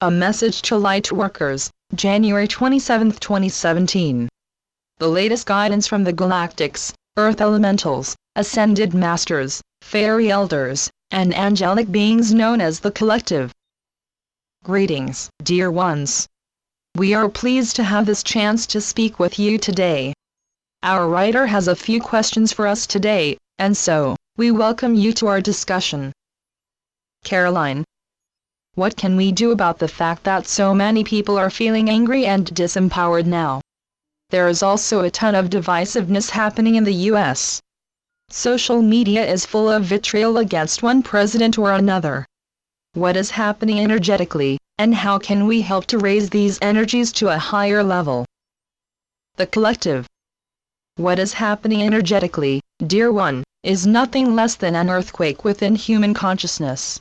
A message to Lightworkers, January 27, 2017. The latest guidance from the galactics, Earth elementals, ascended masters, fairy elders, and angelic beings known as the collective. Greetings, dear ones. We are pleased to have this chance to speak with you today. Our writer has a few questions for us today, and so, we welcome you to our discussion. Caroline, what can we do about the fact that so many people are feeling angry and disempowered now? There is also a ton of divisiveness happening in the US. Social media is full of vitriol against one president or another. What is happening energetically, and how can we help to raise these energies to a higher level? The collective. What is happening energetically, dear one, is nothing less than an earthquake within human consciousness.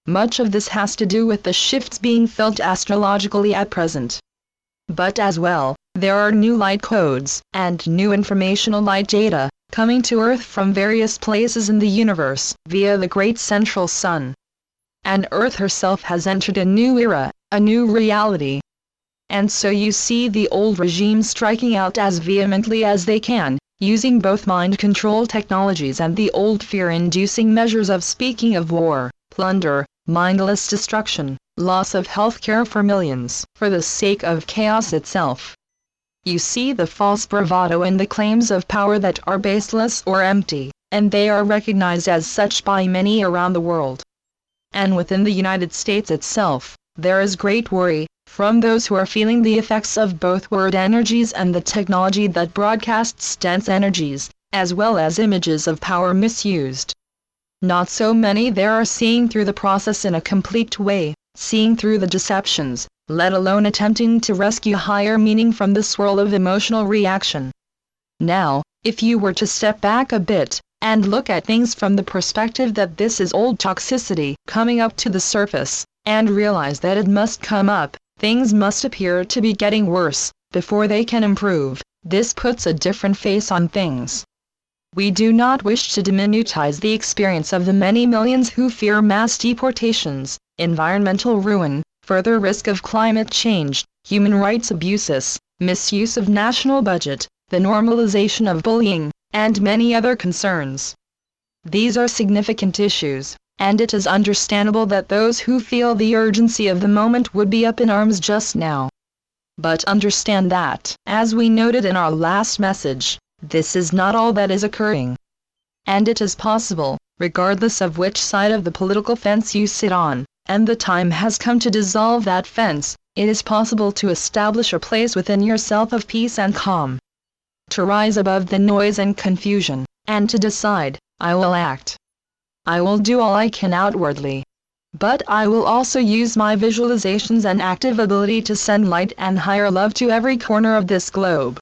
Much of this has to do with the shifts being felt astrologically at present. But as well, there are new light codes and new informational light data coming to Earth from various places in the universe via the great central sun. And Earth herself has entered a new era, a new reality. And so you see the old regime striking out as vehemently as they can, using both mind control technologies and the old fear-inducing measures of speaking of war, plunder, mindless destruction, loss of health care for millions, for the sake of chaos itself. You see the false bravado in the claims of power that are baseless or empty, and they are recognized as such by many around the world. And within the United States itself, there is great worry, from those who are feeling the effects of both word energies and the technology that broadcasts dense energies, as well as images of power misused. Not so many there are seeing through the process in a complete way, seeing through the deceptions, let alone attempting to rescue higher meaning from the swirl of emotional reaction. Now, if you were to step back a bit, and look at things from the perspective that this is old toxicity coming up to the surface, and realize that it must come up, things must appear to be getting worse, before they can improve, this puts a different face on things. We do not wish to diminutize the experience of the many millions who fear mass deportations, environmental ruin, further risk of climate change, human rights abuses, misuse of national budget, the normalization of bullying, and many other concerns. These are significant issues, and it is understandable that those who feel the urgency of the moment would be up in arms just now. But understand that, as we noted in our last message, this is not all that is occurring. And it is possible, regardless of which side of the political fence you sit on, and the time has come to dissolve that fence, it is possible to establish a place within yourself of peace and calm. To rise above the noise and confusion, and to decide, I will act. I will do all I can outwardly. But I will also use my visualizations and active ability to send light and higher love to every corner of this globe.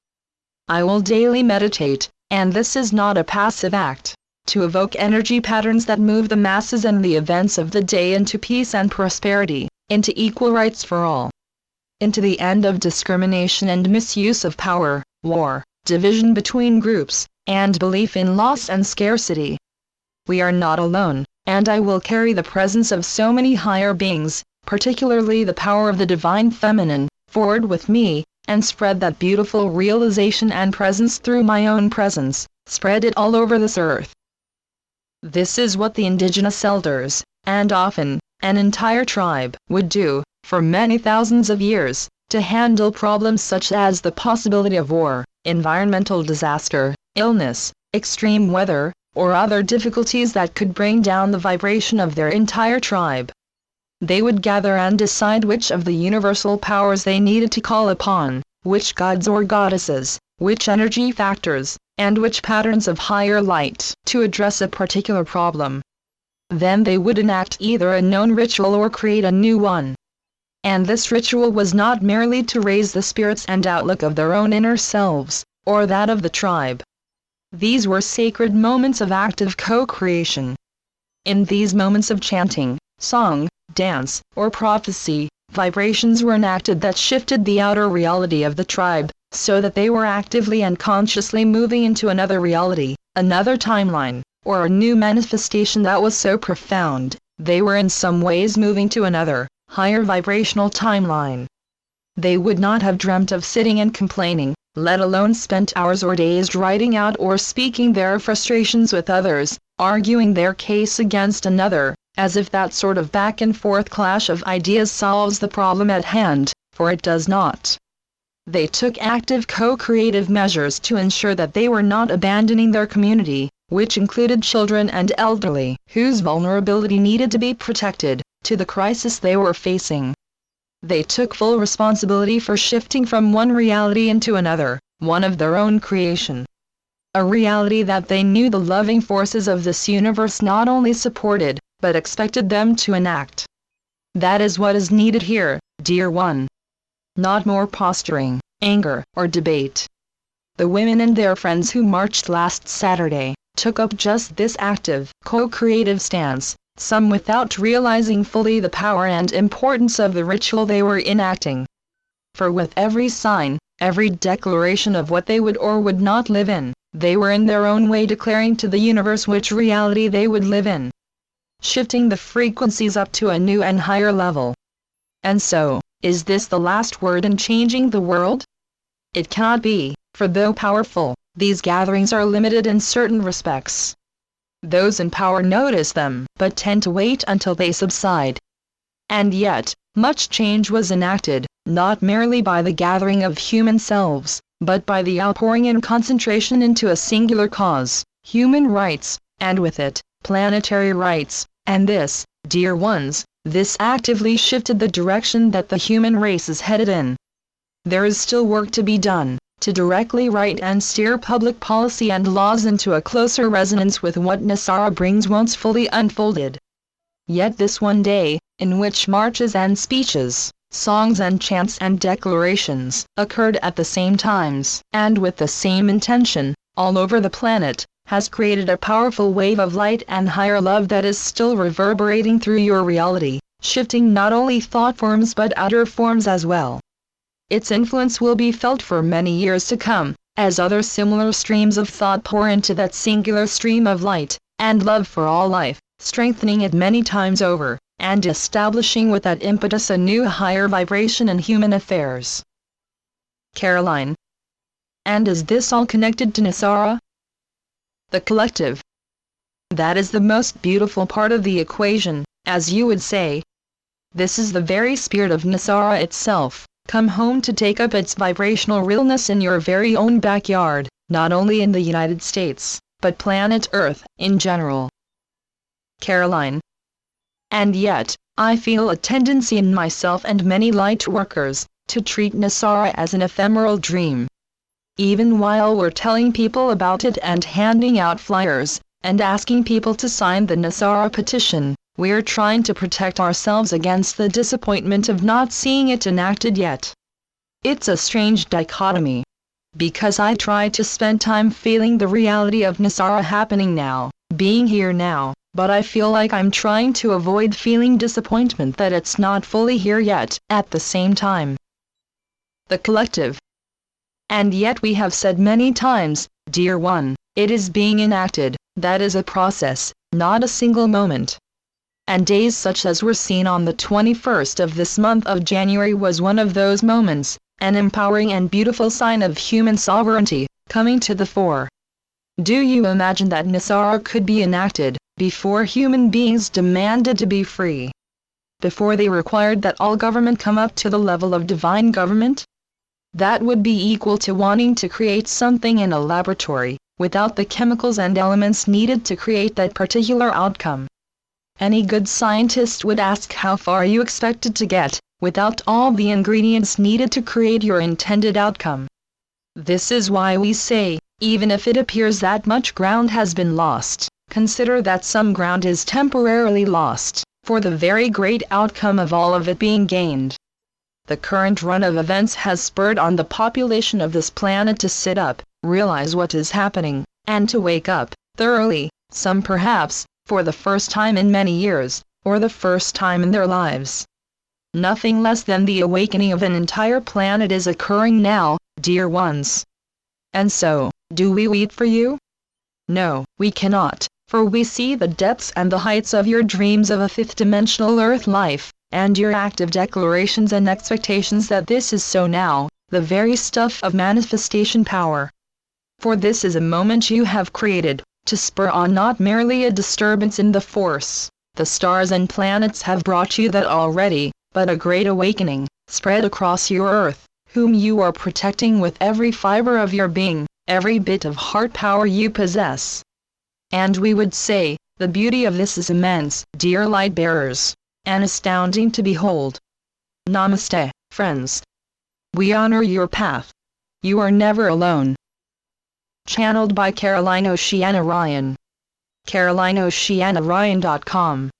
I will daily meditate, and this is not a passive act, to evoke energy patterns that move the masses and the events of the day into peace and prosperity, into equal rights for all, into the end of discrimination and misuse of power, war, division between groups, and belief in loss and scarcity. We are not alone, and I will carry the presence of so many higher beings, particularly the power of the divine feminine, forward with me, and spread that beautiful realization and presence through my own presence, spread it all over this earth. This is what the indigenous elders, and often, an entire tribe, would do, for many thousands of years, to handle problems such as the possibility of war, environmental disaster, illness, extreme weather, or other difficulties that could bring down the vibration of their entire tribe. They would gather and decide which of the universal powers they needed to call upon, which gods or goddesses, which energy factors, and which patterns of higher light to address a particular problem. Then they would enact either a known ritual or create a new one. And this ritual was not merely to raise the spirits and outlook of their own inner selves, or that of the tribe. These were sacred moments of active co-creation. In these moments of chanting, song, dance, or prophecy, vibrations were enacted that shifted the outer reality of the tribe, so that they were actively and consciously moving into another reality, another timeline, or a new manifestation that was so profound, they were in some ways moving to another, higher vibrational timeline. They would not have dreamt of sitting and complaining, let alone spent hours or days writing out or speaking their frustrations with others, arguing their case against another, as if that sort of back and forth clash of ideas solves the problem at hand, for it does not. They took active co-creative measures to ensure that they were not abandoning their community, which included children and elderly, whose vulnerability needed to be protected, to the crisis they were facing. They took full responsibility for shifting from one reality into another, one of their own creation. A reality that they knew the loving forces of this universe not only supported, but expected them to enact. That is what is needed here, dear one. Not more posturing, anger, or debate. The women and their friends who marched last Saturday took up just this active, co-creative stance, some without realizing fully the power and importance of the ritual they were enacting. For with every sign, every declaration of what they would or would not live in, they were in their own way declaring to the universe which reality they would live in, shifting the frequencies up to a new and higher level. And so, is this the last word in changing the world? It cannot be, for though powerful, these gatherings are limited in certain respects. Those in power notice them, but tend to wait until they subside. And yet, much change was enacted, not merely by the gathering of human selves, but by the outpouring and concentration into a singular cause, human rights, and with it, planetary rights, and this, dear ones, this actively shifted the direction that the human race is headed in. There is still work to be done, to directly write and steer public policy and laws into a closer resonance with what Nasara brings once fully unfolded. Yet this one day, in which marches and speeches, songs and chants and declarations occurred at the same times, and with the same intention, all over the planet, has created a powerful wave of light and higher love that is still reverberating through your reality, shifting not only thought forms but outer forms as well. Its influence will be felt for many years to come, as other similar streams of thought pour into that singular stream of light and love for all life, strengthening it many times over, and establishing with that impetus a new higher vibration in human affairs. Caroline. And is this all connected to Nasara? The collective. That is the most beautiful part of the equation, as you would say. This is the very spirit of Nasara itself, come home to take up its vibrational realness in your very own backyard, not only in the United States, but planet Earth in general. Caroline. And yet, I feel a tendency in myself and many light workers, to treat Nasara as an ephemeral dream. Even while we're telling people about it and handing out flyers, and asking people to sign the Nasara petition, we're trying to protect ourselves against the disappointment of not seeing it enacted yet. It's a strange dichotomy. Because I try to spend time feeling the reality of Nasara happening now, being here now, but I feel like I'm trying to avoid feeling disappointment that it's not fully here yet, at the same time. The collective. And yet we have said many times, dear one, it is being enacted, that is a process, not a single moment. And days such as were seen on the 21st of this month of January was one of those moments, an empowering and beautiful sign of human sovereignty, coming to the fore. Do you imagine that Nasara could be enacted, before human beings demanded to be free? Before they required that all government come up to the level of divine government? That would be equal to wanting to create something in a laboratory, without the chemicals and elements needed to create that particular outcome. Any good scientist would ask how far you expected to get, without all the ingredients needed to create your intended outcome. This is why we say, even if it appears that much ground has been lost, consider that some ground is temporarily lost, for the very great outcome of all of it being gained. The current run of events has spurred on the population of this planet to sit up, realize what is happening, and to wake up, thoroughly, some perhaps, for the first time in many years, or the first time in their lives. Nothing less than the awakening of an entire planet is occurring now, dear ones. And so, do we wait for you? No, we cannot, for we see the depths and the heights of your dreams of a fifth-dimensional Earth life, and your active declarations and expectations that this is so now, the very stuff of manifestation power. For this is a moment you have created, to spur on not merely a disturbance in the force, the stars and planets have brought you that already, but a great awakening, spread across your earth, whom you are protecting with every fiber of your being, every bit of heart power you possess. And we would say, the beauty of this is immense, dear light bearers, and astounding to behold. Namaste, friends. We honor your path. You are never alone. Channeled by Caroline Oceana Ryan. CarolineOceanaRyan.com